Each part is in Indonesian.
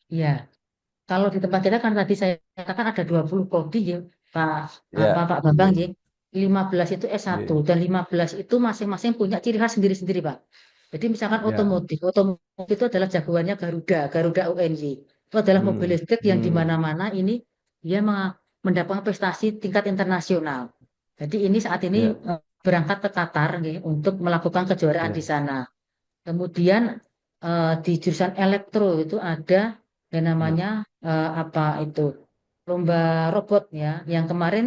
Iya. Kalau di tempat kita kan tadi saya katakan ada 20 prodi ya, Pak Ya, Pak Bambang iya, ya. 15 itu S1 iya, dan 15 itu masing-masing punya ciri khas sendiri-sendiri, Pak. Jadi misalkan ya, otomotif itu adalah jagoannya Garuda, Garuda UNY. Itu adalah mobil hmm, listrik yang di hmm, mana-mana ini dia mendapatkan prestasi tingkat internasional. Jadi ini saat ini ya, berangkat ke Qatar nggih, untuk melakukan kejuaraan di ya, sana. Kemudian di jurusan elektro itu ada yang ya, namanya apa itu lomba robot ya. Yang kemarin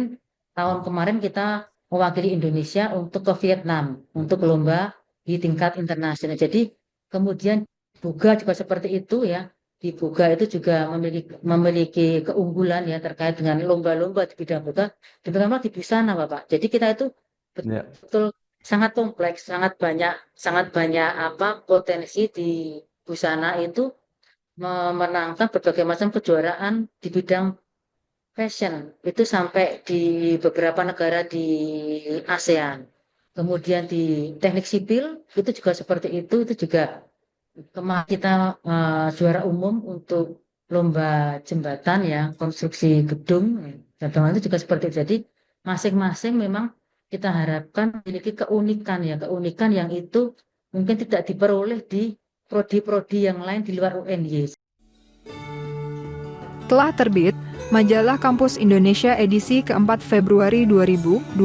tahun hmm, kemarin kita mewakili Indonesia untuk ke Vietnam ya, untuk lomba di tingkat internasional. Jadi kemudian Buga juga seperti itu ya. Di Buga itu juga memiliki keunggulan ya terkait dengan lomba-lomba di bidang Buga. Terutama di Busana, Bapak. Jadi kita itu ya, betul sangat kompleks, sangat banyak apa potensi di busana itu memenangkan berbagai macam kejuaraan di bidang fashion itu sampai di beberapa negara di ASEAN. Kemudian di teknik sipil itu juga seperti itu juga kemarin kita juara umum untuk lomba jembatan ya, konstruksi gedung, jembatan itu juga seperti itu. Jadi masing-masing memang kita harapkan memiliki keunikan ya, keunikan yang itu mungkin tidak diperoleh di prodi-prodi yang lain di luar UNY. Telah terbit Majalah Kampus Indonesia edisi keempat Februari 2025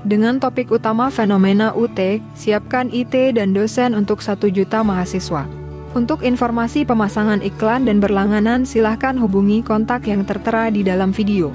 dengan topik utama fenomena UT, siapkan IT dan dosen untuk 1 juta mahasiswa. Untuk informasi pemasangan iklan dan berlangganan silahkan hubungi kontak yang tertera di dalam video.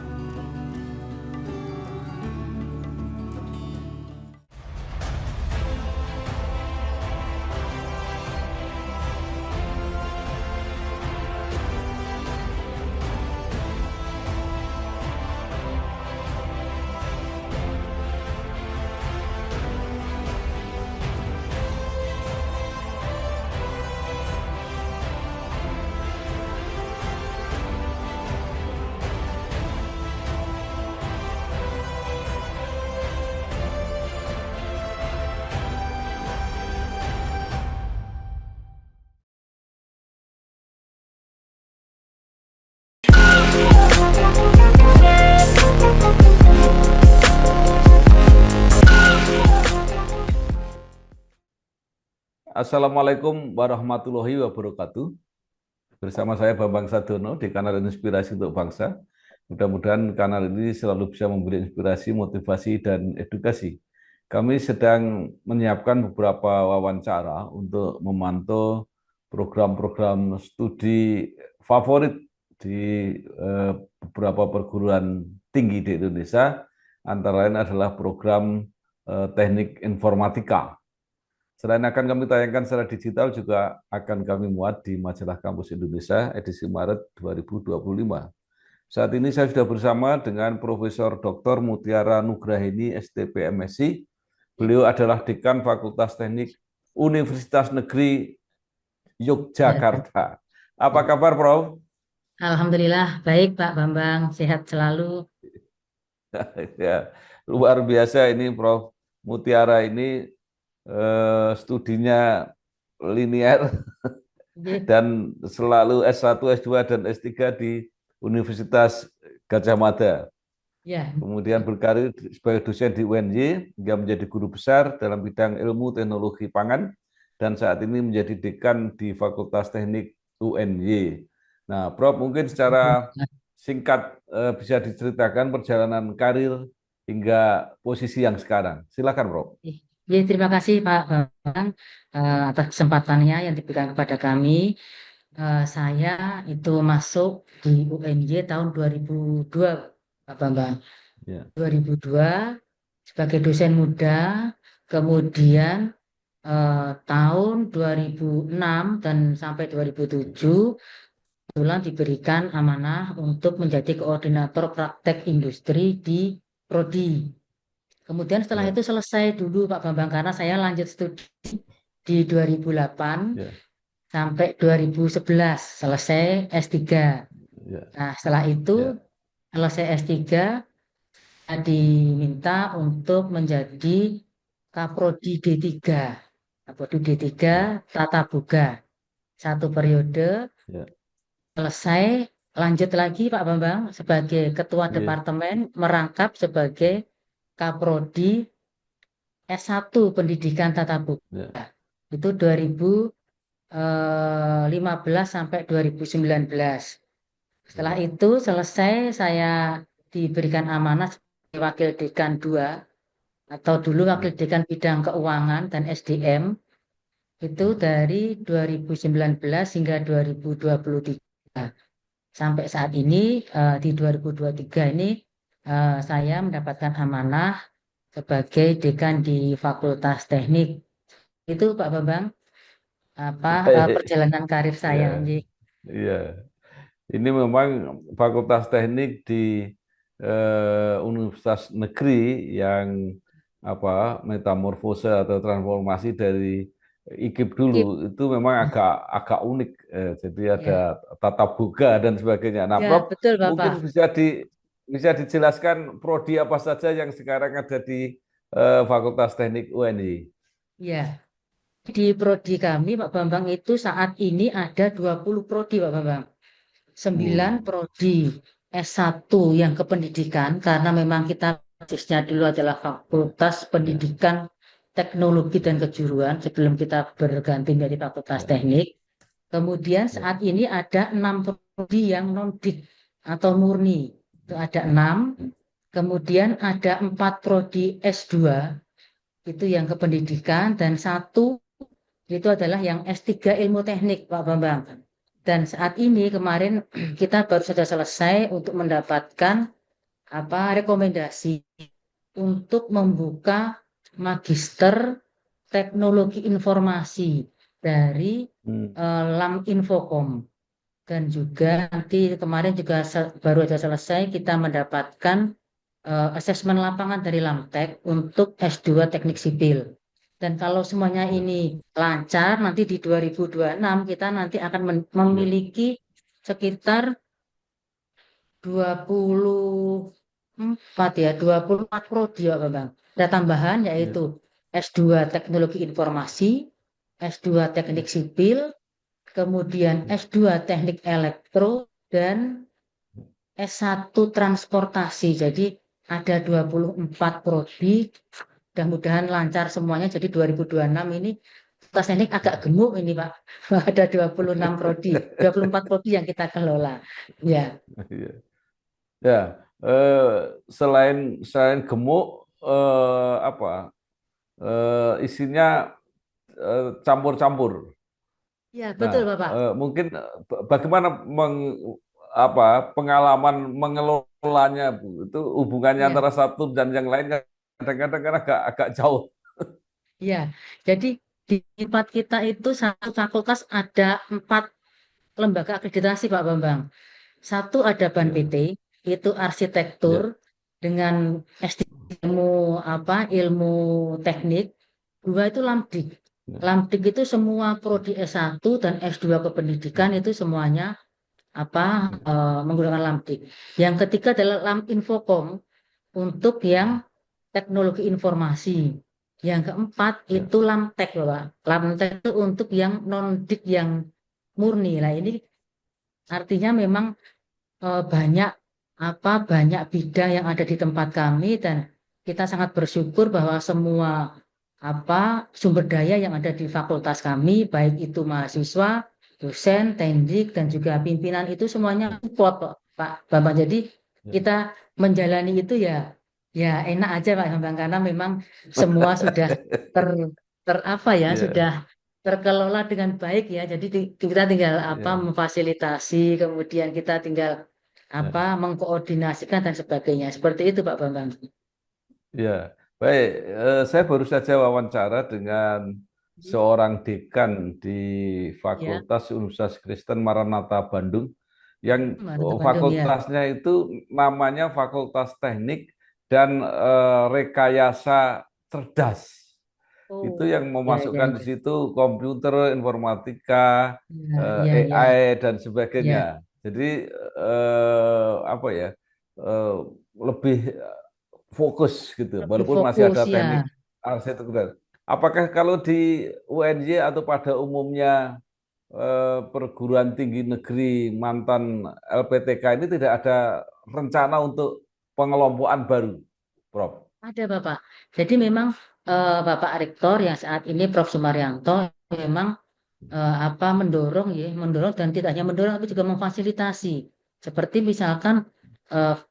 Assalamualaikum warahmatullahi wabarakatuh. Bersama saya Bambang Sadono di kanal Inspirasi untuk Bangsa. Mudah-mudahan kanal ini selalu bisa memberi inspirasi, motivasi, dan edukasi. Kami sedang menyiapkan beberapa wawancara untuk memantau program-program studi favorit di beberapa perguruan tinggi di Indonesia, antara lain adalah program teknik informatika. Selain akan kami tayangkan secara digital, juga akan kami muat di Majalah Kampus Indonesia edisi Maret 2025. Saat ini saya sudah bersama dengan Profesor Dr. Mutiara Nugraheni, STP MSc. Beliau adalah Dekan Fakultas Teknik Universitas Negeri Ya, Yogyakarta. Apa kabar, Prof? Alhamdulillah baik Pak Bambang, sehat selalu. Ya, luar biasa ini, Prof. Mutiara ini studinya linear Oke. dan selalu S1, S2, dan S3 di Universitas Gadjah Mada. Ya, Kemudian berkarir sebagai dosen di UNY, hingga menjadi guru besar dalam bidang ilmu teknologi pangan, dan saat ini menjadi dekan di Fakultas Teknik UNY. Nah, Prof, mungkin secara singkat bisa diceritakan perjalanan karir hingga posisi yang sekarang. Silakan, Prof. ya, terima kasih Pak Bambang atas kesempatannya yang diberikan kepada kami. Saya itu masuk di UNY tahun 2002, Pak Bambang. Ya, 2002 sebagai dosen muda, kemudian tahun 2006 dan sampai 2007 kebetulan diberikan amanah untuk menjadi koordinator praktek industri di Prodi. Kemudian setelah ya, itu selesai dulu Pak Bambang karena saya lanjut studi di 2008 ya, sampai 2011 selesai S3. ya, Nah, setelah itu ya, selesai S3 saya diminta untuk menjadi Kaprodi D3. Kaprodi D3 ya, Tata Boga. Satu periode ya, selesai, lanjut lagi Pak Bambang sebagai Ketua Iya. Departemen merangkap sebagai Kaprodi S1 Pendidikan Tata Ya. Boga. Itu 2015 sampai 2019. Setelah Ya. itu selesai saya diberikan amanah sebagai Wakil Dekan 2 atau dulu Wakil Ya. Dekan Bidang Keuangan dan SDM itu dari 2019 hingga 2023. Sampai saat ini di 2023 ini saya mendapatkan amanah sebagai dekan di Fakultas Teknik. Itu Pak Bambang apa Baik. perjalanan karir saya. Ya. Iya. Ini memang Fakultas Teknik di Universitas Negeri yang metamorfose atau transformasi dari IKIP dulu Skip. itu memang agak agak unik. Jadi ada Ya, tata boga dan sebagainya. Nah, ya Prof, betul mungkin Bapak. bisa dijelaskan prodi apa saja yang sekarang ada di Fakultas Teknik UNY. Ya, di prodi kami Pak Bambang itu saat ini ada 20 prodi Pak Bambang. 9 Hmm. prodi S1 yang kependidikan karena memang kita basisnya dulu adalah Fakultas Ya. Pendidikan Teknologi dan Kejuruan sebelum kita berganti menjadi Fakultas Ya. Teknik. Kemudian Ya. saat ini ada 6 prodi yang non-dik atau murni. Itu ada 6. Kemudian ada 4 prodi S2 itu yang kependidikan dan satu itu adalah yang S3 Ilmu Teknik Pak Bambang. Dan saat ini kemarin kita baru saja selesai untuk mendapatkan rekomendasi untuk membuka Magister Teknologi Informasi dari Hmm. LAM Infocom. Dan juga nanti kemarin juga baru saja selesai kita mendapatkan asesmen lapangan dari LAMTEK untuk S2 Teknik Sipil. Dan kalau semuanya Ya. ini lancar, nanti di 2026 kita nanti akan Ya. memiliki sekitar 24 ya, 24 prodi ya Bang. Ada tambahan Ya. yaitu S2 Teknologi Informasi, S2 Teknik Sipil, kemudian S2 Teknik Elektro, dan S1 Transportasi. Jadi ada 24 prodi. Mudah-mudahan lancar semuanya. Jadi 2026 ini Fakultas Teknik agak gemuk ini Pak. Ada 26 prodi, 24 prodi yang kita kelola. Ya, Ya. Ya, eh, selain gemuk, isinya campur-campur. ya Nah, betul Bapak. mungkin bagaimana pengalaman mengelolanya, Bu? Itu hubungannya Ya, antara satu dan yang lain kadang-kadang kan agak agak jauh. ya. Jadi di tempat kita itu satu fakultas ada 4 lembaga akreditasi Pak Bambang. Satu ada BAN Ya, PT, itu arsitektur ya, dengan S3 ilmu ilmu teknik. Dua itu Lamdik. ya, Lamdik itu semua prodi S1 dan S2 kependidikan itu semuanya ya, menggunakan Lamdik. Yang ketiga adalah Lam Infocom untuk yang teknologi informasi. Yang keempat ya, itu Lamtek, Bapak. Lamtek itu untuk yang non-dik yang murni. Nah, ini artinya memang banyak banyak bidang yang ada di tempat kami dan kita sangat bersyukur bahwa semua sumber daya yang ada di fakultas kami baik itu mahasiswa, dosen, tendik dan juga pimpinan itu semuanya ya, support kok, Pak Bambang. Jadi ya. kita menjalani itu ya enak aja Pak Bambang karena memang semua sudah ter Ya, sudah terkelola dengan baik ya. Jadi kita tinggal ya, memfasilitasi, kemudian kita tinggal ya. mengkoordinasikan dan sebagainya. Seperti itu Pak Bambang. Ya, baik. Saya baru saja wawancara dengan seorang dekan di Ya, Fakultas Universitas Kristen Maranatha Bandung, yang Maranatha Bandung ya. fakultasnya itu namanya Fakultas Teknik dan Rekayasa Cerdas. Itu Oh, yang ya, ya, memasukkan di ya. situ komputer, informatika, Ya, ya, ya, AI dan sebagainya. ya. Jadi apa ya? eh, Lebih fokus gitu, Lebih walaupun masih fokus ada ya. teknik arsitektur. Apakah kalau di UNY atau pada umumnya perguruan tinggi negeri mantan LPTK ini tidak ada rencana untuk pengelompokan baru, Prof. Ada Bapak. Jadi memang Bapak Rektor yang saat ini Prof. Sumaryanto memang mendorong dan tidak hanya mendorong tapi juga memfasilitasi. Seperti misalkan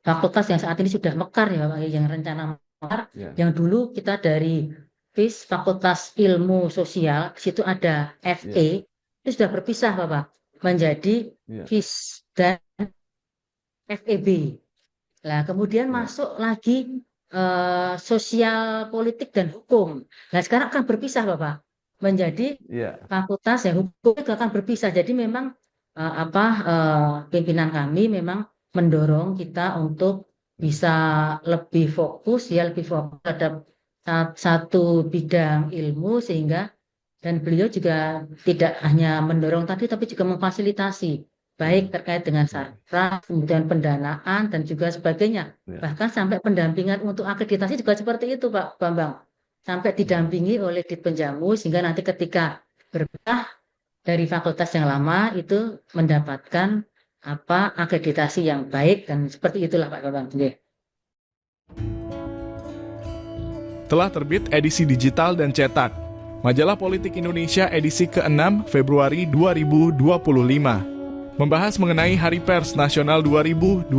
fakultas yang saat ini sudah mekar ya Bapak, yang rencana mekar, Ya, yang dulu kita dari FIS Fakultas Ilmu Sosial, di situ ada FE, ya, itu sudah berpisah Bapak, menjadi ya, FIS dan FEB. Nah, kemudian ya, masuk lagi sosial politik dan hukum. Nah, sekarang akan berpisah, Bapak, menjadi ya, fakultas ya hukum itu akan berpisah. Jadi memang pimpinan kami memang mendorong kita untuk bisa lebih fokus terhadap satu bidang ilmu sehingga dan beliau juga tidak hanya mendorong tadi tapi juga memfasilitasi baik ya, terkait dengan ya, saraf, kemudian pendanaan dan juga sebagainya. ya, Bahkan sampai pendampingan untuk akreditasi juga seperti itu, Pak Bambang. Sampai ya. didampingi oleh Ditpenjamu sehingga nanti ketika berpindah dari fakultas yang lama itu mendapatkan akreditasi yang baik dan seperti itulah Pak Bambang. Nggih. Telah terbit edisi digital dan cetak. Majalah Politik Indonesia edisi ke-6 Februari 2025. Membahas mengenai Hari Pers Nasional 2025,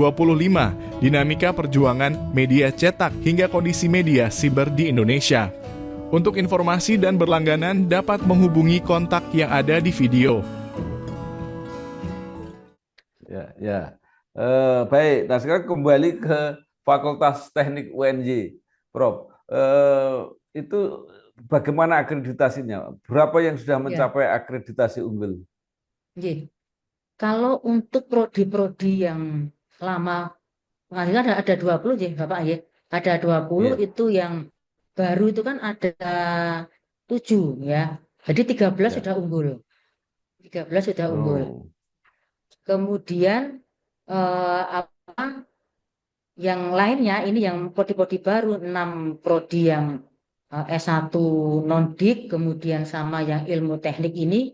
dinamika perjuangan media cetak hingga kondisi media siber di Indonesia. Untuk informasi dan berlangganan dapat menghubungi kontak yang ada di video. Ya, ya. Baik, nah sekarang kembali ke Fakultas Teknik UNJ, Prof. Itu bagaimana akreditasinya? Berapa yang sudah Ya, mencapai akreditasi unggul? nggih. Kalau untuk prodi-prodi yang lama, kan ada 20 ya Bapak ya. Ada 20 Iya, itu yang baru itu kan ada 7 ya. Jadi 13 ya. sudah unggul. 13 sudah unggul. Oh, Kemudian yang lainnya ini yang prodi-prodi baru 6 prodi yang S1 non-dik kemudian sama yang ilmu teknik ini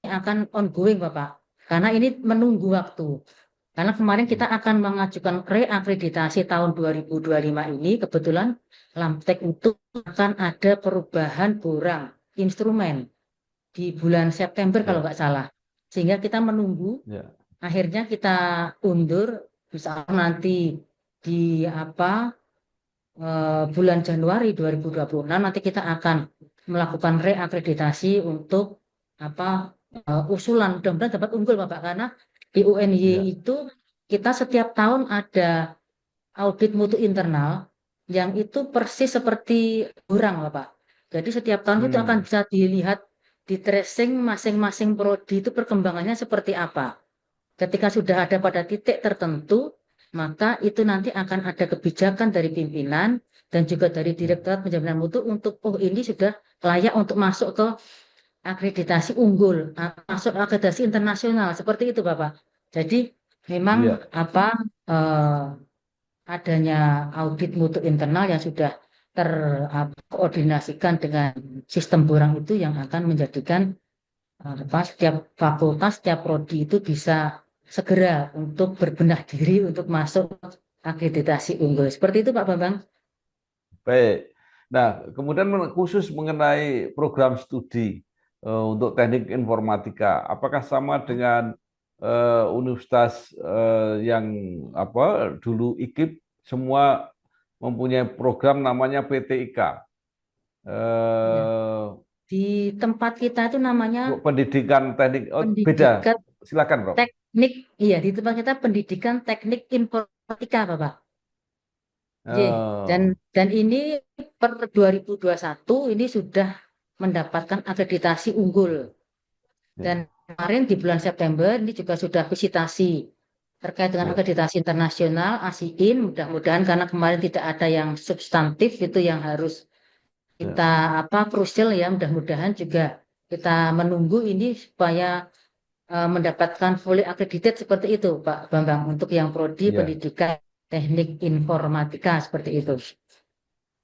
akan ongoing Bapak. Karena ini menunggu waktu. Karena kemarin kita akan mengajukan reakreditasi tahun 2025 ini, kebetulan Lamtek itu akan ada perubahan borang instrumen di bulan September kalau ya, nggak salah. Sehingga kita menunggu, ya, akhirnya kita undur, misalnya nanti di bulan Januari 2026 nanti kita akan melakukan reakreditasi untuk usulan. Mudah-mudahan dapat unggul Bapak, karena di UNY ya. itu kita setiap tahun ada audit mutu internal yang itu persis seperti orang Bapak. Jadi setiap tahun itu akan Hmm, bisa dilihat di tracing masing-masing prodi itu perkembangannya seperti apa. Ketika sudah ada pada titik tertentu, maka itu nanti akan ada kebijakan dari pimpinan dan juga dari Direktorat Penjaminan Mutu untuk ini sudah layak untuk masuk ke akreditasi unggul, masuk akreditasi internasional seperti itu Bapak. Jadi memang iya, eh, adanya audit mutu internal yang sudah terkoordinasikan dengan sistem borang itu yang akan menjadikan setiap fakultas, setiap prodi itu bisa segera untuk berbenah diri untuk masuk akreditasi unggul. Seperti itu Pak Bambang. baik. Nah, kemudian khusus mengenai program studi untuk teknik informatika, apakah sama dengan universitas yang dulu IKIP semua mempunyai program namanya PTIK? Ya. Eh, Di tempat kita itu namanya Pendidikan teknik, oh, beda. pendidikan Silakan, Prof. teknik, iya di tempat kita pendidikan teknik informatika Bapak. Ye. Dan Eh, dan ini per 2021 ini sudah mendapatkan akreditasi unggul. Dan ya, kemarin di bulan September ini juga sudah visitasi terkait dengan ya, akreditasi internasional ASIIN. Mudah-mudahan karena kemarin tidak ada yang substantif itu yang harus ya, kita krusial ya. Mudah-mudahan juga kita menunggu ini supaya mendapatkan fully accredited seperti itu, Pak Bambang, untuk yang prodi ya, pendidikan teknik informatika seperti itu.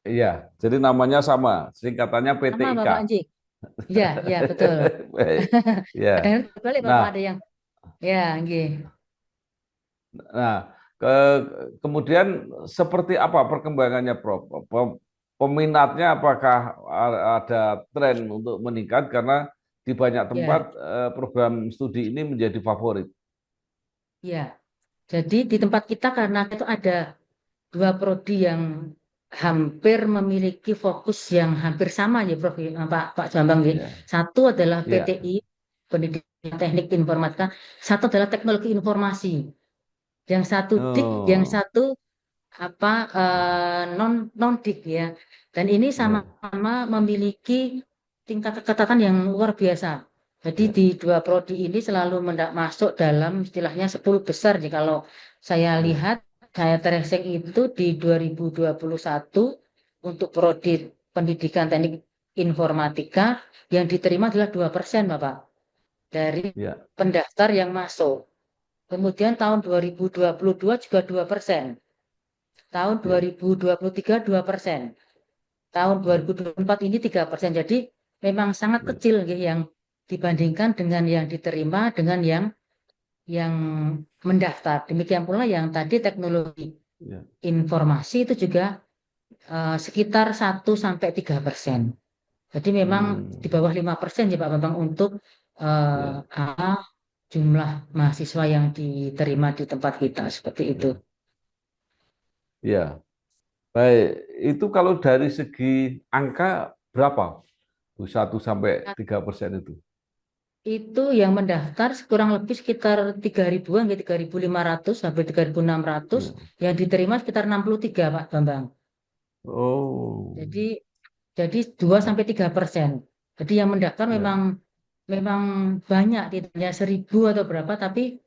iya. Jadi namanya sama, singkatannya Sama PTIK. Bapak Anji. Ya, ya betul. Baik. Ya. Kadang balik Bapak ada Nah, yang ya, nggih. nah, kemudian seperti apa perkembangannya, Prof? Peminatnya apakah ada tren untuk meningkat karena di banyak tempat Ya, program studi ini menjadi favorit? ya. Jadi di tempat kita karena itu ada dua prodi yang hampir memiliki fokus yang hampir sama ya Prof, ya, Pak Bambang. Ya. Ya, Satu adalah ya, PTI, Pendidikan Teknik Informatika, satu adalah Teknologi Informasi. Yang satu dik, yang oh, satu apa non non dik ya. Dan ini ya, sama-sama memiliki tingkat keketatan yang luar biasa. Jadi ya, di dua prodi ini selalu masuk dalam istilahnya 10 besar nih kalau saya ya, lihat saya tracing itu di 2021 untuk prodi Pendidikan Teknik Informatika yang diterima adalah 2% Bapak dari ya, pendaftar yang masuk. Kemudian tahun 2022 juga 2%. Tahun ya, 2023 2%. Tahun ya, 2024 ini 3%. Jadi memang sangat ya, kecil ya, yang dibandingkan dengan yang diterima dengan yang mendaftar. Demikian pula yang tadi teknologi ya. informasi itu juga sekitar 1 sampai 3%. Jadi memang di Hmm, bawah 5% ya Pak Bambang untuk ya, jumlah mahasiswa yang diterima di tempat kita seperti itu. ya, ya. Baik, itu kalau dari segi angka berapa? 1 sampai 3% itu. Itu yang mendaftar kurang lebih sekitar 3.000-an, ya 3.500 sampai 3.600. Ya. Yang diterima sekitar 63, Pak Bambang. Oh, Jadi jadi 2 sampai 3%. Jadi yang mendaftar memang ya, memang banyak, tidak hanya 1.000 atau berapa, tapi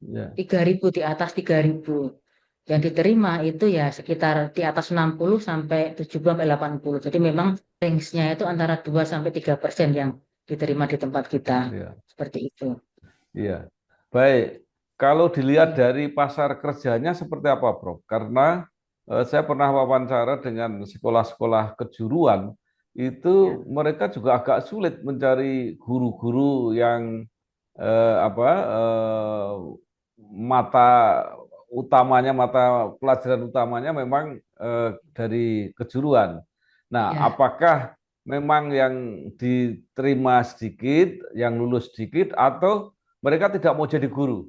ya, 3.000, di atas 3.000. Yang diterima itu ya sekitar di atas 60 sampai 70 sampai 80. Jadi memang range-nya itu antara 2 sampai 3% yang diterima di tempat kita. ya, Seperti itu. ya. Baik, kalau dilihat Ya, dari pasar kerjanya seperti apa, Prof? Karena saya pernah wawancara dengan sekolah-sekolah kejuruan, itu ya. mereka juga agak sulit mencari guru-guru yang apa mata utamanya, mata pelajaran utamanya memang dari kejuruan. Nah, Ya. apakah memang yang diterima sedikit, yang lulus sedikit, atau mereka tidak mau jadi guru?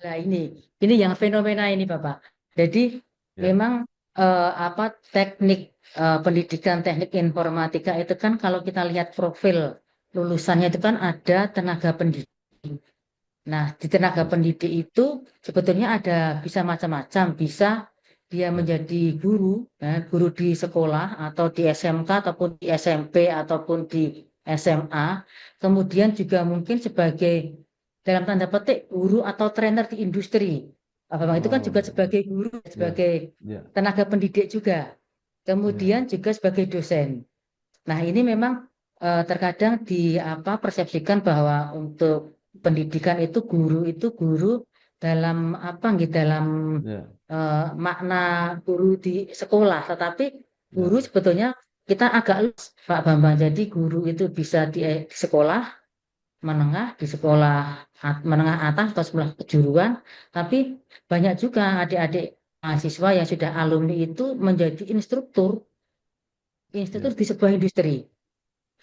Nah, ini yang fenomena ini, Bapak. Jadi Ya, memang apa teknik pendidikan teknik informatika itu kan kalau kita lihat profil lulusannya itu kan ada tenaga pendidik. Nah, di tenaga ya, pendidik itu sebetulnya ada bisa macam-macam, bisa dia ya, menjadi guru, ya, guru di sekolah atau di SMK ataupun di SMP ataupun di SMA. Kemudian juga mungkin sebagai dalam tanda petik guru atau trainer di industri. Abang itu kan juga oh, sebagai guru, ya, sebagai ya, tenaga pendidik juga. Kemudian ya, juga sebagai dosen. Nah, ini memang terkadang di apa persepsikan bahwa untuk pendidikan itu guru dalam apa gitu dalam ya, makna guru di sekolah, tetapi guru ya, sebetulnya kita agak luas, Pak Bambang. Jadi guru itu bisa di sekolah menengah, di sekolah menengah atas atau sekolah kejuruan, tapi banyak juga adik-adik mahasiswa yang sudah alumni itu menjadi instruktur ya, di sebuah industri,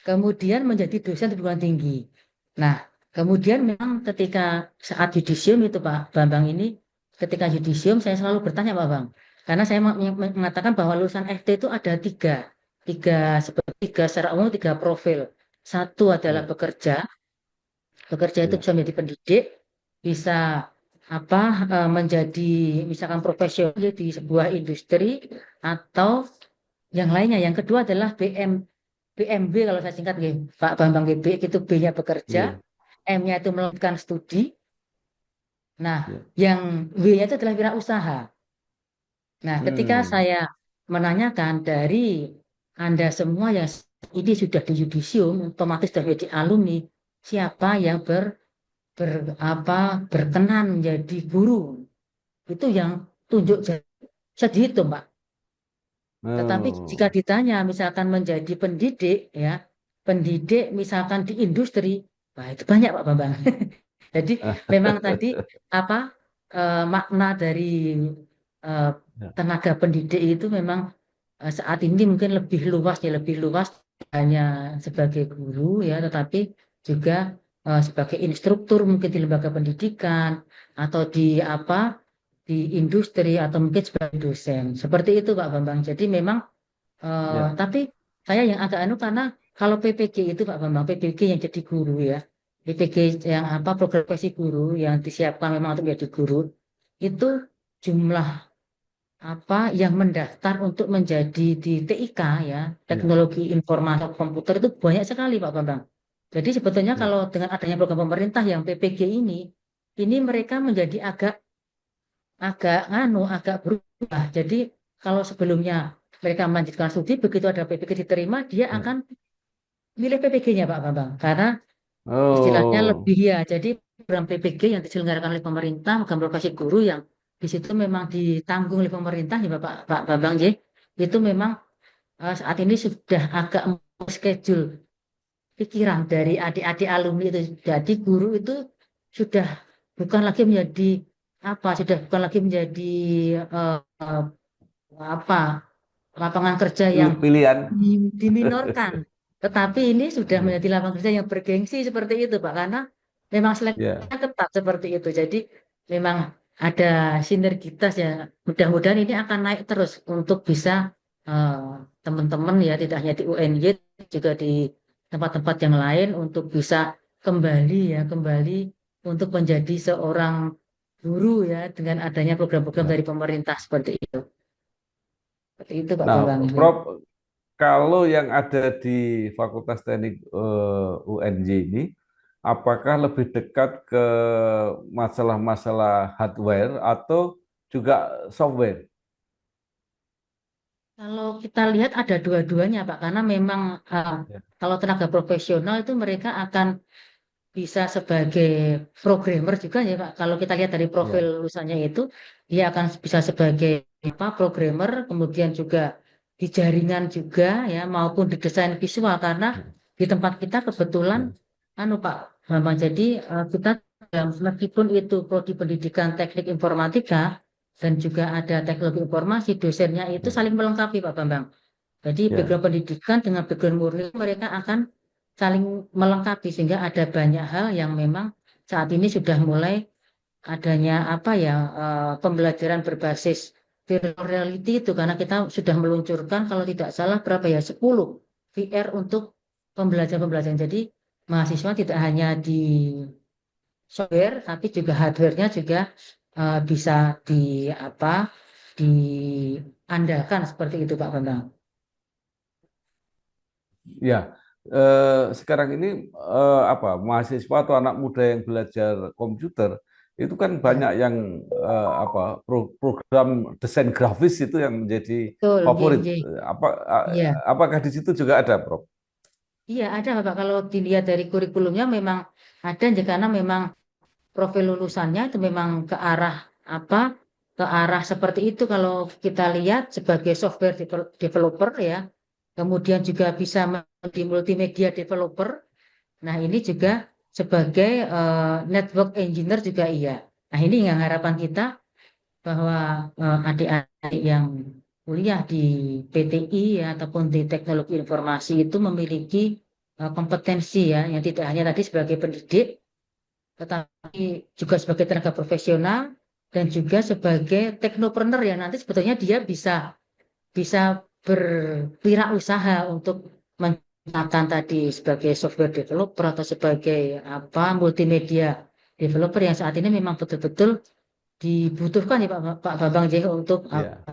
kemudian menjadi dosen di perguruan tinggi. Nah, kemudian memang ketika saat yudisium itu Pak Bambang ini, ketika yudisium saya selalu bertanya Pak Bang, karena saya mengatakan bahwa lulusan FT itu ada tiga secara umum, tiga profil. Satu adalah ya, bekerja itu ya, bisa menjadi pendidik, bisa apa menjadi misalkan profesional di sebuah industri atau yang lainnya. Yang kedua adalah BMB kalau saya singkat nggih, Pak Bambang GB itu B-nya bekerja, ya, M-nya itu melanjutkan studi. Nah, ya. yang W-nya itu adalah wirausaha. Nah, ketika Hmm, saya menanyakan dari Anda semua yang ini sudah di yudisium, otomatis sudah menjadi alumni, siapa yang ber, apa, berkenan menjadi guru? Itu yang tunjuk bisa dihitung, Pak. Tetapi jika oh, ditanya misalkan menjadi pendidik, ya pendidik misalkan di industri, wah itu banyak Pak Bambang. Jadi memang tadi apa makna dari eh, Ya. tenaga pendidik itu memang saat ini mungkin lebih luas ya, lebih luas hanya sebagai guru ya, tetapi juga sebagai instruktur mungkin di lembaga pendidikan atau di apa di industri atau mungkin sebagai dosen. Seperti itu Pak Bambang. Jadi memang Ya. tapi saya yang agak anu karena kalau PPG itu Pak Bambang, PPG yang jadi guru ya, PPG yang apa program profesi guru yang disiapkan memang untuk menjadi guru itu jumlah apa yang mendaftar untuk menjadi di TIK ya, Ya. teknologi informasi komputer itu banyak sekali Pak Bambang. Jadi sebetulnya Ya. kalau dengan adanya program pemerintah yang PPG ini mereka menjadi agak agak agak berubah. Jadi kalau sebelumnya mereka melanjutkan studi, begitu ada PPG diterima, dia Ya. akan milih PPG-nya Pak Bambang. Karena istilahnya Oh, lebih ya. Jadi program PPG yang diselenggarakan oleh pemerintah, program profesi guru yang di situ memang ditanggung oleh pemerintah ya Pak Bambang J. Itu memang saat ini sudah agak schedule pikiran dari adik-adik alumni itu. Jadi guru itu sudah bukan lagi menjadi apa, sudah bukan lagi menjadi eh, eh, apa lapangan kerja yang pilihan. diminorkan, tetapi ini sudah Ya. menjadi lapangan kerja yang bergengsi seperti itu Pak, karena memang Ya. seleksinya ketat seperti itu. Jadi memang ada sinergitas ya. Mudah-mudahan ini akan naik terus untuk bisa eh, teman-teman ya tidak hanya di UNY juga di tempat-tempat yang lain untuk bisa kembali ya kembali untuk menjadi seorang guru ya dengan adanya program-program Ya. dari pemerintah seperti itu. Seperti itu Pak Nah, Bambang. Prof, kalau yang ada di Fakultas Teknik UNJ ini, apakah lebih dekat ke masalah-masalah hardware atau juga software? Kalau kita lihat ada dua-duanya, Pak, karena memang Ya. kalau tenaga profesional itu mereka akan bisa sebagai programmer juga ya, Pak. Kalau kita lihat dari profil Ya. lulusannya itu, dia akan bisa sebagai apa programmer, kemudian juga di jaringan juga ya, maupun di desain visual karena di tempat kita kebetulan, Ya. anu Pak Bambang, jadi kita meskipun itu prodi pendidikan teknik informatika dan juga ada teknologi informasi, dosennya itu Ya. saling melengkapi Pak Bambang. Jadi Ya. background pendidikan dengan background murni mereka akan saling melengkapi sehingga ada banyak hal yang memang saat ini sudah mulai adanya apa ya pembelajaran berbasis virtual reality itu karena kita sudah meluncurkan kalau tidak salah berapa ya 10 VR untuk pembelajaran-pembelajaran. Jadi mahasiswa tidak hanya di software tapi juga hardware-nya juga bisa di apa diandalkan seperti itu Pak Bambang. Ya, sekarang ini apa mahasiswa atau anak muda yang belajar komputer itu kan Ya, banyak yang apa program desain grafis itu yang menjadi betul, favorit. J. Apa Iya. apakah di situ juga ada, Prof? Iya ada Bapak, kalau dilihat dari kurikulumnya memang ada aja karena memang profil lulusannya itu memang ke arah apa, ke arah seperti itu kalau kita lihat sebagai software developer ya, kemudian juga bisa menjadi multimedia developer. Nah ini juga sebagai network engineer juga iya. Nah ini yang harapan kita bahwa adik-adik yang kuliah di PTI ya ataupun di teknologi informasi itu memiliki kompetensi ya yang tidak hanya tadi sebagai pendidik tetapi juga sebagai tenaga profesional dan juga sebagai teknopreneur yang nanti sebetulnya dia bisa bisa berwirausaha untuk menciptakan tadi sebagai software developer atau sebagai apa multimedia developer yang saat ini memang betul-betul dibutuhkan ya Pak Bambang J untuk Ya,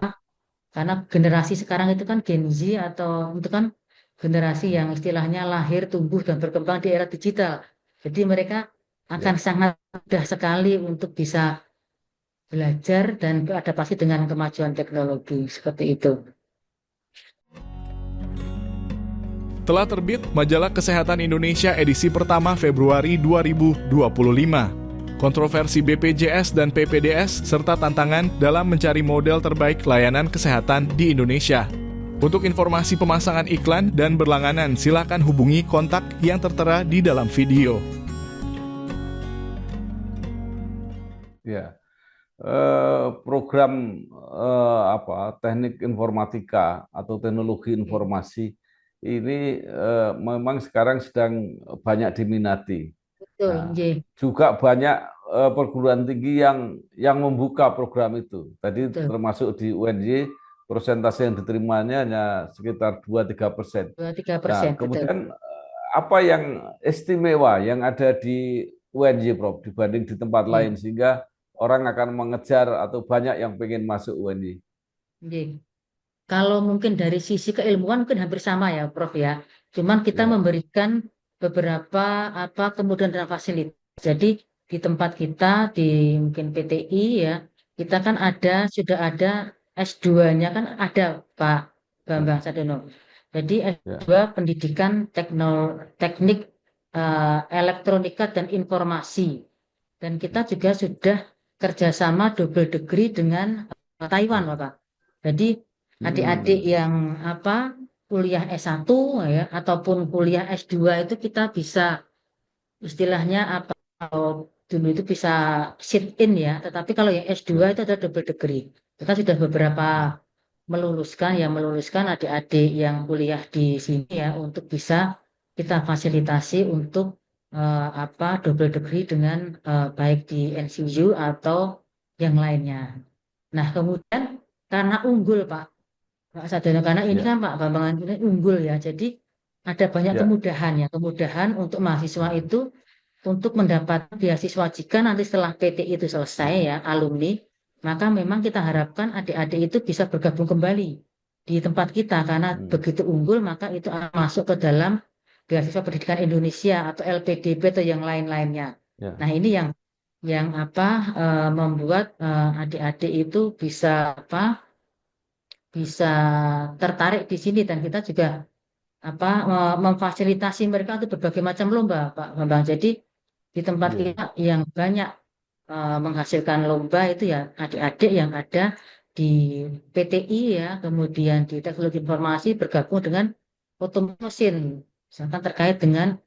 karena generasi sekarang itu kan Gen Z atau itu kan generasi yang istilahnya lahir, tumbuh dan berkembang di era digital. Jadi mereka akan ya. sangat mudah sekali untuk bisa belajar dan beradaptasi dengan kemajuan teknologi seperti itu. Telah terbit Majalah Kesehatan Indonesia edisi pertama Februari 2025. Kontroversi BPJS dan PPDS serta tantangan dalam mencari model terbaik layanan kesehatan di Indonesia. Untuk informasi pemasangan iklan dan berlangganan, silakan hubungi kontak yang tertera di dalam video. Ya, program teknik informatika atau teknologi informasi ini memang sekarang sedang banyak diminati. Betul, Nah, nggih. juga banyak perguruan tinggi yang membuka program itu. Tadi Betul. termasuk di UNY, persentase yang diterimanya hanya sekitar 2-3%. 2-3%, Nah, betul. kemudian apa yang istimewa yang ada di UNY, Prof, dibanding di tempat Nggih, lain sehingga orang akan mengejar atau banyak yang pengen masuk UNY? nggih. Kalau mungkin dari sisi keilmuan mungkin hampir sama ya, Prof ya. Cuman kita Ya, memberikan beberapa kemudahan dan fasilitas. Jadi di tempat kita di mungkin PTI ya, kita kan sudah ada S2-nya kan ada Pak ya, Bambang Sadono. Jadi ya, S2 Pendidikan Teknik Elektronika dan Informasi. Dan kita juga sudah kerjasama double degree dengan Taiwan, ya. Bapak. Jadi adik-adik Hmm, yang kuliah S1 ya ataupun kuliah S2 itu kita bisa istilahnya kalau dulu itu bisa sit in ya, tetapi kalau yang S2 ya, itu ada double degree. Kita sudah beberapa ya, meluluskan adik-adik yang kuliah di sini ya untuk bisa kita fasilitasi untuk double degree dengan baik di NCU atau yang lainnya. Nah, kemudian karena unggul Pak Sadono, karena ini ya, kan Pak Bambang ini unggul ya, jadi ada banyak ya, kemudahan ya, kemudahan untuk mahasiswa itu untuk mendapatkan beasiswa jika nanti setelah PT itu selesai ya, alumni, maka memang kita harapkan adik-adik itu bisa bergabung kembali di tempat kita karena hmm, begitu unggul maka itu akan masuk ke dalam beasiswa pendidikan Indonesia atau LPDP atau yang lain-lainnya. ya, Nah, ini yang membuat adik-adik itu bisa bisa tertarik di sini dan kita juga memfasilitasi mereka untuk berbagai macam lomba, Pak Bambang. Jadi di tempat ya, kita yang banyak menghasilkan lomba itu ya adik-adik yang ada di PTI ya, kemudian di teknologi informasi bergabung dengan otomotif mesin, misalkan terkait dengan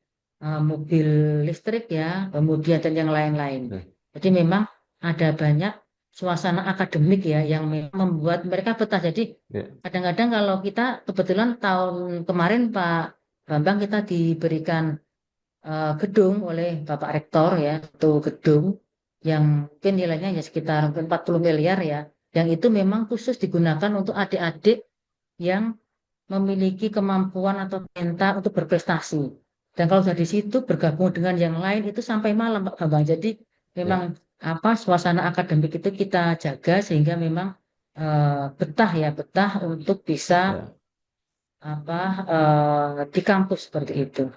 mobil listrik ya, kemudian dan yang lain-lain. ya, Jadi memang ada banyak suasana akademik ya yang memang membuat mereka betah. Jadi ya, kadang-kadang kalau kita kebetulan tahun kemarin Pak Bambang kita diberikan gedung oleh Bapak Rektor ya, satu gedung yang mungkin nilainya ya sekitar mungkin 40 miliar ya, yang itu memang khusus digunakan untuk adik-adik yang memiliki kemampuan atau talenta untuk berprestasi. Dan kalau dari situ bergabung dengan yang lain itu sampai malam Pak Bambang. Jadi memang ya, suasana akademik itu kita jaga sehingga memang betah untuk bisa ya, apa di kampus seperti itu.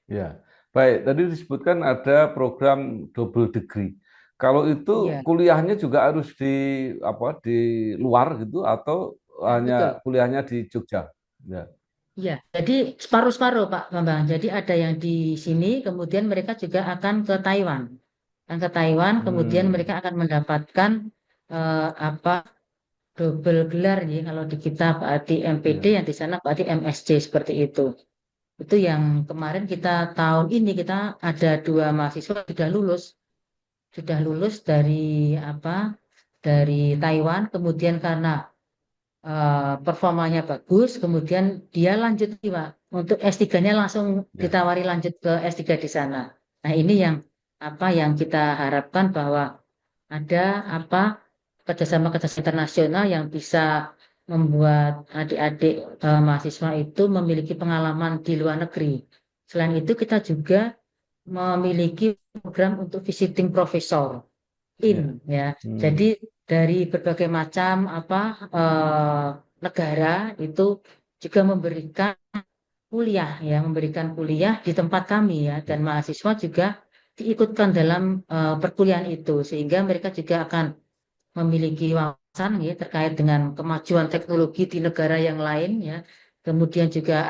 ya. Baik, tadi disebutkan ada program double degree. Kalau itu Iya, kuliahnya juga harus di luar gitu atau ya betul. hanya kuliahnya di Jogja? Ya. Iya, jadi separuh-separuh Pak Bambang. Jadi ada yang di sini, kemudian mereka juga akan ke Taiwan. Dan ke Taiwan, kemudian Hmm, mereka akan mendapatkan apa double gelar nih. Kalau di kita berarti MPD, ya, yang di sana berarti MSc seperti itu. Itu yang kemarin kita tahun ini kita ada 2 mahasiswa sudah lulus dari apa dari Taiwan. Kemudian karena performanya bagus, kemudian dia lanjut nih, Pak. Untuk S3-nya langsung ya, ditawari lanjut ke S3 di sana. Nah, ini yang kita harapkan bahwa ada apa kerjasama-kerjasama internasional yang bisa membuat adik-adik mahasiswa itu memiliki pengalaman di luar negeri. Selain itu, kita juga memiliki program untuk visiting profesor ya. ya. Jadi Hmm, dari berbagai macam eh, negara itu juga memberikan kuliah di tempat kami ya dan ya, mahasiswa juga diikutkan dalam perkuliahan itu sehingga mereka juga akan memiliki wawasan ya terkait dengan kemajuan teknologi di negara yang lain ya. Kemudian juga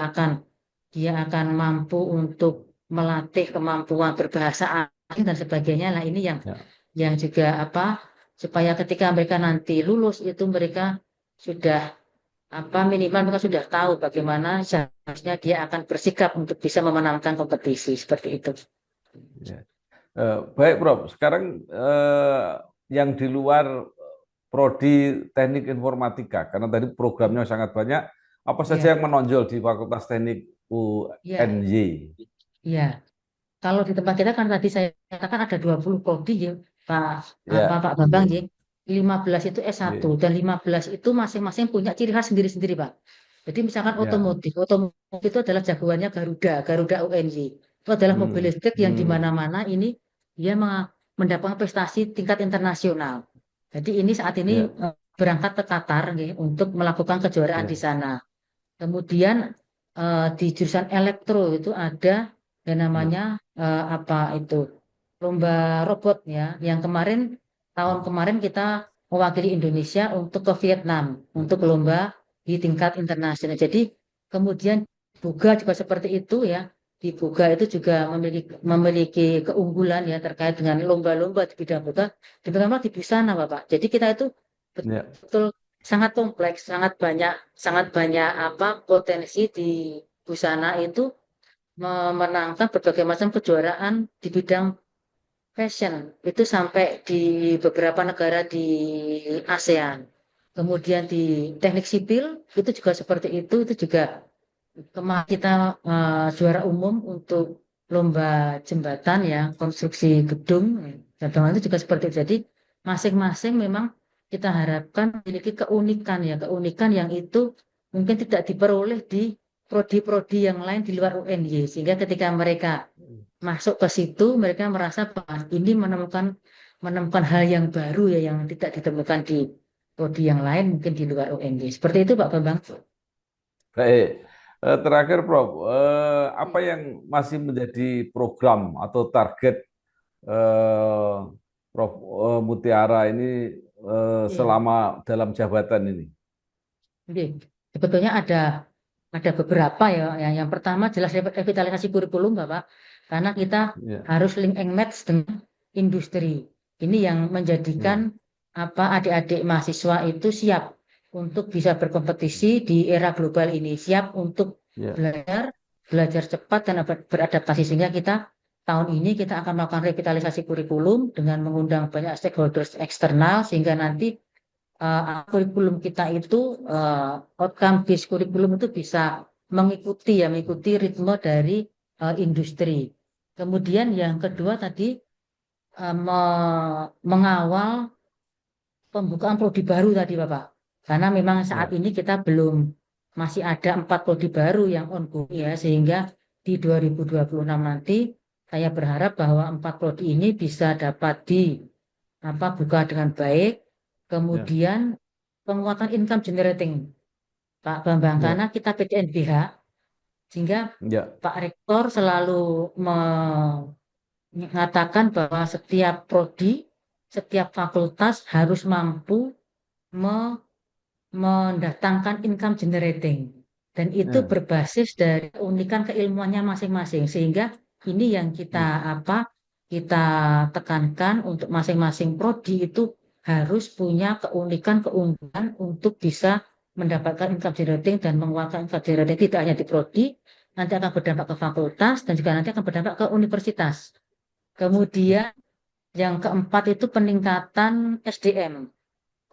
dia akan mampu untuk melatih kemampuan berbahasa asing dan sebagainya. Nah, ini ya, yang juga supaya ketika mereka nanti lulus itu mereka sudah minimal mereka sudah tahu bagaimana seharusnya dia akan bersikap untuk bisa memenangkan kompetisi seperti itu. Ya. Baik, Prof. Sekarang yang di luar prodi teknik informatika, karena tadi programnya sangat banyak, apa saja Ya, yang menonjol di Fakultas Teknik ya, UNY? ya. Kalau di tempat kita kan tadi saya katakan ada 20 prodi ya, Ya, Pak Bambang ya. 15 itu S1 ya, dan 15 itu masing-masing punya ciri khas sendiri-sendiri, Pak. Jadi misalkan ya. otomotif itu adalah jagoannya Garuda UNY. Itu adalah mobil Hmm, listrik yang di hmm, mana-mana ini dia mendapatkan prestasi tingkat internasional. Jadi ini saat ini ya, berangkat ke Qatar nggih, untuk melakukan kejuaraan di ya, sana. Kemudian di jurusan elektro itu ada yang ya, namanya apa itu lomba robot ya. Yang tahun kemarin kita mewakili Indonesia untuk ke Vietnam untuk lomba di tingkat internasional. Jadi kemudian Buga juga seperti itu ya. Di Buga itu juga memiliki keunggulan ya terkait dengan lomba-lomba di bidang Buga. Demikian di Busana, Bapak. Jadi kita itu ya, betul sangat kompleks, sangat banyak potensi di Busana itu memenangkan berbagai macam kejuaraan di bidang fashion itu sampai di beberapa negara di ASEAN. Kemudian di teknik sipil itu juga seperti itu juga kemarin kita juara umum untuk lomba jembatan ya, konstruksi gedung dan bangunan itu juga seperti itu. Jadi masing-masing memang kita harapkan memiliki keunikan ya, keunikan yang itu mungkin tidak diperoleh di prodi-prodi yang lain di luar UNY sehingga ketika mereka masuk ke situ mereka merasa bahwa ini menemukan hal yang baru ya yang tidak ditemukan di prodi yang lain mungkin di luar UNY. Seperti itu Pak Bambang. baik. Terakhir, Prof, apa yang masih menjadi program atau target eh, Prof Mutiara ini Iya. selama dalam jabatan ini? Oke. Sebetulnya ada beberapa ya. Yang pertama jelas revitalisasi kurikulum, Bapak. Karena kita Ya, harus link and match dengan industri. Ini yang menjadikan ya, adik-adik mahasiswa itu siap untuk bisa berkompetisi di era global ini, siap untuk ya, belajar, belajar cepat dan beradaptasi sehingga kita tahun ini kita akan melakukan revitalisasi kurikulum dengan mengundang banyak stakeholders eksternal sehingga nanti kurikulum kita itu outcome based kurikulum itu bisa mengikuti ritme dari industri. Kemudian yang kedua tadi mengawal pembukaan prodi baru tadi Bapak. Karena memang saat ya, ini kita belum masih ada 4 prodi baru yang ongoing ya sehingga di 2026 nanti saya berharap bahwa 4 prodi ini bisa dapat buka dengan baik. ya, Kemudian penguatan income generating Pak Bambang karena ya, kita PTNBH sehingga ya, Pak Rektor selalu mengatakan bahwa setiap prodi, setiap fakultas harus mampu me- mendatangkan income generating dan itu ya, berbasis dari keunikan keilmuannya masing-masing sehingga ini yang kita ya, kita tekankan untuk masing-masing prodi itu harus punya keunikan-keunggulan untuk bisa mendapatkan income generating dan menguatkan income generating tidak hanya di prodi, nanti akan berdampak ke fakultas dan juga nanti akan berdampak ke universitas. Kemudian yang keempat itu peningkatan SDM.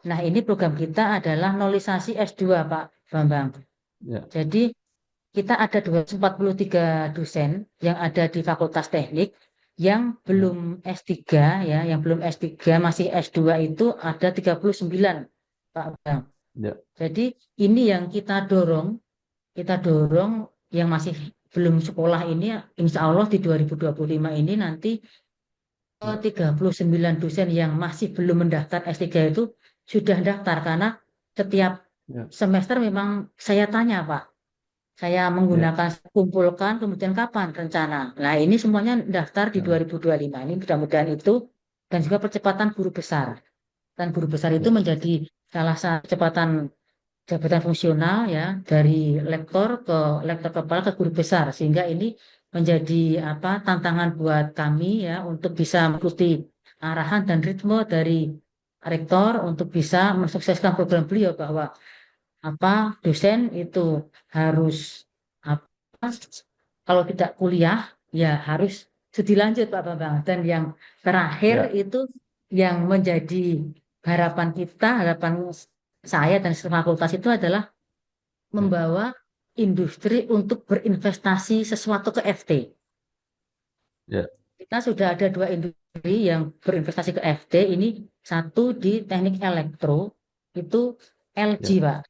Nah, ini program kita adalah nolisasi S2, Pak Bambang. ya, Jadi kita ada 243 dosen yang ada di Fakultas Teknik yang ya, belum S3 ya, yang belum S3 masih S2 itu ada 39 Pak Bang. ya, Jadi ini yang kita dorong yang masih belum sekolah ini insya Allah di 2025 ini nanti ya, 39 dosen yang masih belum mendaftar S3 itu sudah daftar karena setiap ya, semester memang saya tanya Pak saya ya, menggunakan kumpulkan kemudian kapan rencana. Nah, ini semuanya daftar di ya, 2025. Ini mudah-mudahan itu dan juga percepatan guru besar. Dan guru besar itu ya, menjadi salah satu percepatan jabatan fungsional ya dari lektor kepala ke guru besar sehingga ini menjadi tantangan buat kami ya untuk bisa mengikuti arahan dan ritme dari rektor untuk bisa mensukseskan program beliau bahwa dosen itu harus apa kalau tidak kuliah ya harus studi lanjut Pak Bambang. Dan yang terakhir Ya, itu yang menjadi harapan saya dan fakultas itu adalah ya, membawa industri untuk berinvestasi sesuatu ke FT. ya, Kita sudah ada 2 industri yang berinvestasi ke FT. Ini satu di teknik elektro, itu LG, ya. Pak.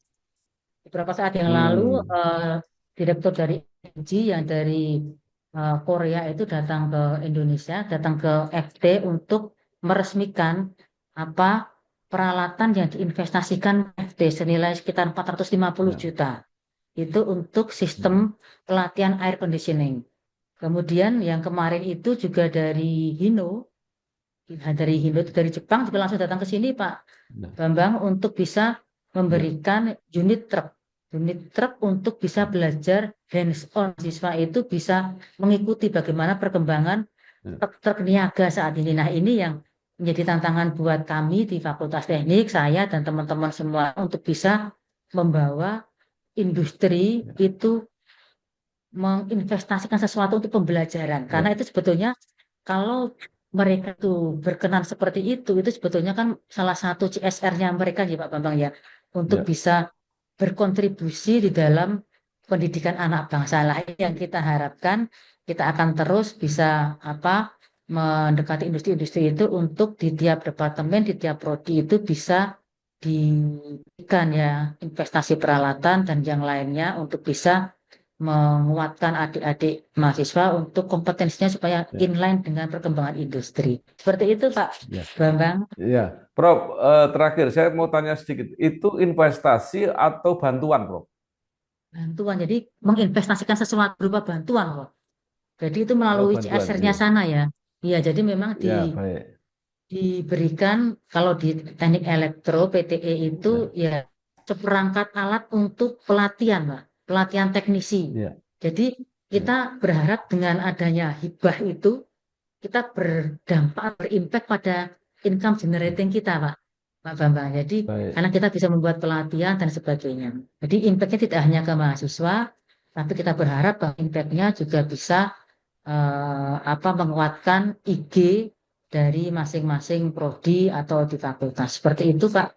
Beberapa saat yang lalu, Hmm, direktur dari LG yang dari Korea itu datang ke Indonesia, datang ke FT untuk meresmikan apa peralatan yang diinvestasikan FT senilai sekitar 450 ya, juta. Itu untuk hmm, sistem pelatihan air conditioning. Kemudian yang kemarin itu juga dari Hino itu dari Jepang juga langsung datang ke sini Pak ya, Bambang untuk bisa ya, memberikan unit truk untuk bisa belajar hands-on siswa itu bisa mengikuti bagaimana perkembangan ya, truk niaga saat ini. Nah, ini yang menjadi tantangan buat kami di Fakultas Teknik, saya dan teman-teman semua untuk bisa membawa industri ya, itu menginvestasikan sesuatu untuk pembelajaran. ya, Karena itu sebetulnya kalau mereka tuh berkenan seperti itu sebetulnya kan salah satu CSR-nya mereka ya Pak Bambang ya, untuk ya. bisa berkontribusi di dalam pendidikan anak bangsa. Lah ini yang kita harapkan kita akan terus bisa mendekati industri-industri itu untuk di tiap departemen, di tiap prodi itu bisa diberikan ya investasi peralatan dan yang lainnya untuk bisa menguatkan adik-adik mahasiswa untuk kompetensinya supaya Ya. inline dengan perkembangan industri. Seperti itu Pak Ya. Bambang. Ya, Prof, terakhir saya mau tanya sedikit. Itu investasi atau bantuan, Prof? Bantuan, jadi menginvestasikan sesuatu berupa bantuan kok. Jadi itu Oh, melalui bantuan. CSR-nya Ya, sana ya. Iya, jadi memang ya, baik. diberikan kalau di teknik elektro PTE itu Ya, ya seperangkat alat untuk pelatihan, Pak. Pelatihan teknisi. ya, Jadi kita ya, berharap dengan adanya hibah itu kita berdampak, berimpact pada income ya. generating kita, Pak Bambang. Jadi, Baik. karena kita bisa membuat pelatihan dan sebagainya. Jadi, impact-nya tidak hanya ke mahasiswa, tapi kita berharap bahwa impact-nya juga bisa menguatkan IG dari masing-masing prodi atau di fakultas. Seperti itu, Pak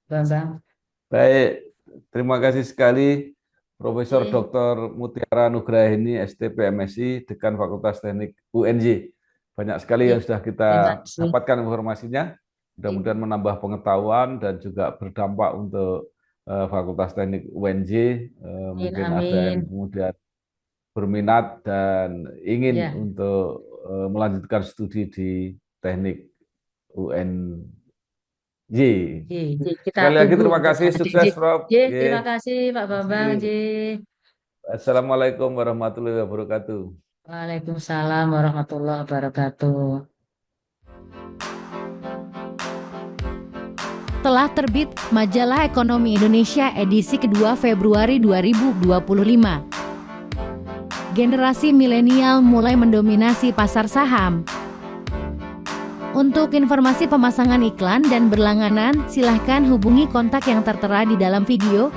Bambang. Baik. Terima kasih sekali Profesor Oke, Dr. Mutiara Nugraheni, STP MSI, Dekan Fakultas Teknik UNJ. Banyak sekali oke. yang sudah kita Terima kasih. dapatkan informasinya. Mudah-mudahan menambah pengetahuan dan juga berdampak untuk Fakultas Teknik UNJ. Amin, Mungkin ada yang amin. kemudian berminat dan ingin Ya, untuk melanjutkan studi di Teknik UNJ. J, J. Kita Sekali lagi tunggu terima untuk kasih, J. sukses Prof. J, terima Ye. kasih Pak Terima Bambang, J. kasih. Assalamualaikum warahmatullahi wabarakatuh. Waalaikumsalam warahmatullahi wabarakatuh. Telah terbit Majalah Ekonomi Indonesia edisi kedua Februari 2025. Generasi milenial mulai mendominasi pasar saham. Untuk informasi pemasangan iklan dan berlangganan, silahkan hubungi kontak yang tertera di dalam video